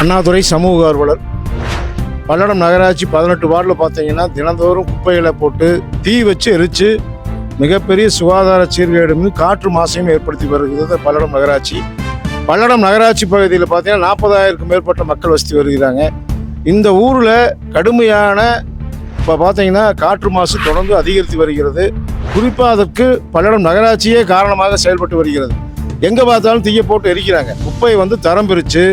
அண்ணாதுரை சமூக ஆர்வலர். பல்லடம் நகராட்சி 18 வார்டில் பார்த்தீங்கன்னா தினந்தோறும் குப்பைகளை போட்டு தீ வச்சு எரித்து மிகப்பெரிய சுகாதார சீர்கேடும் காற்று மாசையும் ஏற்படுத்தி வருகிறது பல்லடம் நகராட்சி. பல்லடம் நகராட்சி பகுதியில் பார்த்தீங்கன்னா 40,000க்கும் மேற்பட்ட மக்கள் வசித்து வருகிறாங்க. இந்த ஊரில் கடுமையான இப்போ பார்த்தீங்கன்னா காற்று மாசு தொடர்ந்து அதிகரித்து வருகிறது. குறிப்பாக அதற்கு பல்லடம் நகராட்சியே காரணமாக செயல்பட்டு வருகிறது. எங்கே பார்த்தாலும் தீயை போட்டு எரிக்கிறாங்க. குப்பையை தரம் பிரித்து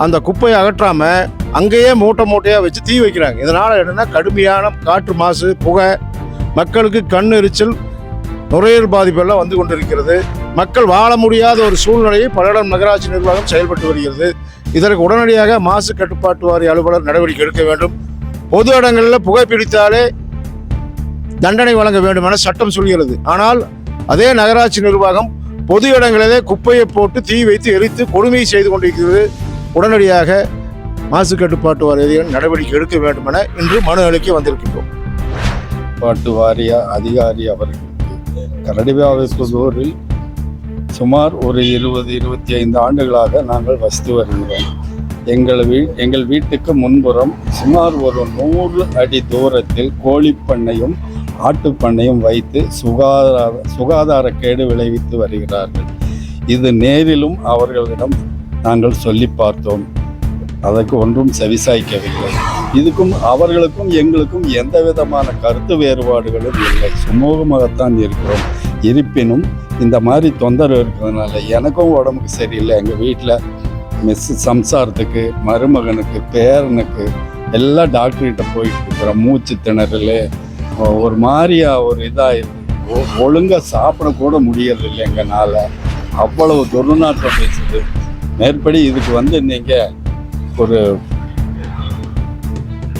அந்த குப்பையை அகற்றாமல் அங்கேயே மூட்டையாக வச்சு தீ வைக்கிறாங்க. இதனால் என்னென்னா கடுமையான காற்று மாசு, புகை, மக்களுக்கு கண் எரிச்சல், நுரையீரல் பாதிப்பெல்லாம் வந்து கொண்டிருக்கிறது. மக்கள் வாழ முடியாத ஒரு சூழ்நிலையை பல்லடம் நகராட்சி நிர்வாகம் செயல்பட்டு வருகிறது. இதற்கு உடனடியாக மாசு கட்டுப்பாட்டு வாரிய அலுவலர் நடவடிக்கை எடுக்க வேண்டும். பொது இடங்களில் புகைப்பிடித்தாலே தண்டனை வழங்க வேண்டும் என சட்டம் சொல்கிறது. ஆனால் அதே நகராட்சி நிர்வாகம் பொது இடங்களிலே குப்பையை போட்டு தீ வைத்து எரித்து கொடுமை செய்து கொண்டிருக்கிறது. உடனடியாக மாசு கட்டுப்பாட்டு வாரியம் நடவடிக்கை எடுக்க வேண்டும் என இன்று மனு அளிக்க வந்திருக்கின்றோம். கட்டுப்பாட்டு வாரிய அதிகாரி அவர்களுக்கு கரடிவாவிப்புதூரில் சுமார் ஒரு 20-25 ஆண்டுகளாக நாங்கள் வசித்து வருகிறோம். எங்கள் வீட்டுக்கு முன்புறம் சுமார் ஒரு 100 அடி தூரத்தில் கோழிப்பண்ணையும் ஆட்டுப்பண்ணையும் வைத்து சுகாதார கேடு விளைவித்து வருகிறார்கள். இது நேரிலும் அவர்களிடம் நாங்கள் சொல்லி பார்த்தோம். அதற்கு ஒன்றும் செவிசாய்க்கவில்லை. இதுக்கும் அவர்களுக்கும் எங்களுக்கும் எந்த விதமான கருத்து வேறுபாடுகளும் இல்லை. சுமூகமாகத்தான் இருக்கிறோம். இருப்பினும் இந்த மாதிரி தொந்தரவு இருக்கிறதுனால எனக்கும் உடம்புக்கு சரியில்லை. எங்கள் வீட்டில் சம்சாரத்துக்கு, மருமகனுக்கு, பேரனுக்கு எல்லாம் டாக்டர்கிட்ட போயிட்டு இருக்கிறோம். மூச்சு திணறல், ஒரு மாதிரியா ஒரு இதாகிருக்கு. ஒழுங்காக சாப்பிடக்கூட முடியறதில்லை எங்களால். அவ்வளவு துர்நாற்றம் பேசுது. மேற்படி இதுக்கு நீங்கள் ஒரு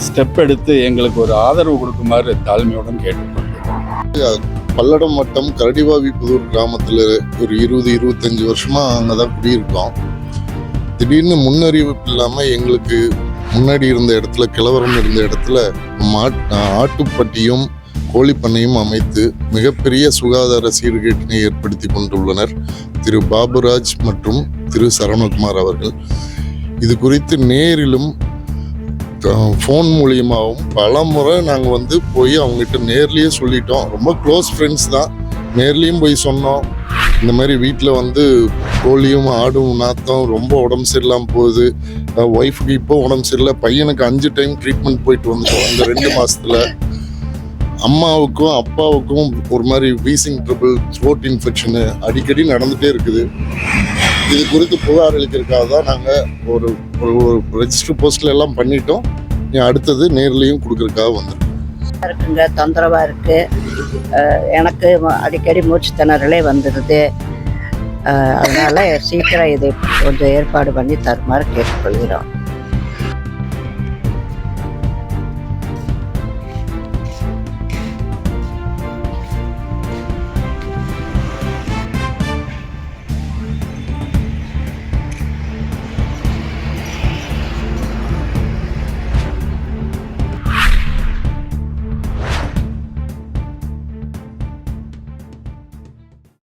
ஸ்டெப் எடுத்து எங்களுக்கு ஒரு ஆதரவு கொடுக்குமாறு தாழ்மையுடன் கேட்டுக்கொள்கிறோம். பல்லடம் வட்டம் கரடிவாவிப்புதூர் கிராமத்தில் ஒரு 20-25 வருஷமாக அங்கே தான் குடியிருக்கோம். திடீர்னு முன்னறிவிப்பு இல்லாமல் எங்களுக்கு முன்னாடி இருந்த இடத்துல, கிளவரம் இருந்த இடத்துல ஆட்டுப்பட்டியும் கோழிப்பண்ணையும் அமைத்து மிகப்பெரிய சுகாதார சீர்கேட்டினை ஏற்படுத்தி கொண்டுள்ளனர் திரு பாபுராஜ் மற்றும் திரு சரவணகுமார் அவர்கள். இது குறித்து நேரிலும் ஃபோன் மூலியமாகவும் பல முறை நாங்கள் போய் அவங்ககிட்ட நேர்லேயே சொல்லிட்டோம். ரொம்ப க்ளோஸ் ஃப்ரெண்ட்ஸ் தான். நேர்லேயும் போய் சொன்னோம். இந்த மாதிரி வீட்டில் கோழியும் ஆடும் நாத்தம், ரொம்ப உடம்பு சரியில்லாமல் போகுது. ஒய்ஃபுக்கு இப்போ உடம்பு சரியில்லை. பையனுக்கு 5 டைம் ட்ரீட்மெண்ட் போயிட்டு வந்துட்டோம் இந்த 2 மாதத்தில். அம்மாவுக்கும் அப்பாவுக்கும் ஒரு மாதிரி வீசிங் ட்ரபிள், த்ரோட் இன்ஃபெக்ஷனு அடிக்கடி நடந்துகிட்டே இருக்குது. இது குறித்து புகார் அளிக்கிறதுக்காக தான் நாங்கள் ஒரு ரெஜிஸ்டர் போஸ்ட்ல எல்லாம் பண்ணிட்டோம். அடுத்தது நேர்லையும் கொடுக்கறதுக்காக வந்திருக்கோம். இருக்குங்க, தொந்தரவாக இருக்குது. எனக்கு அடிக்கடி மூச்சு திணறலே வந்துடுது. அதனால் சீக்கிரம் இது கொஞ்சம் ஏற்பாடு பண்ணி தருமாறு கேட்டுக்கொள்கிறோம்.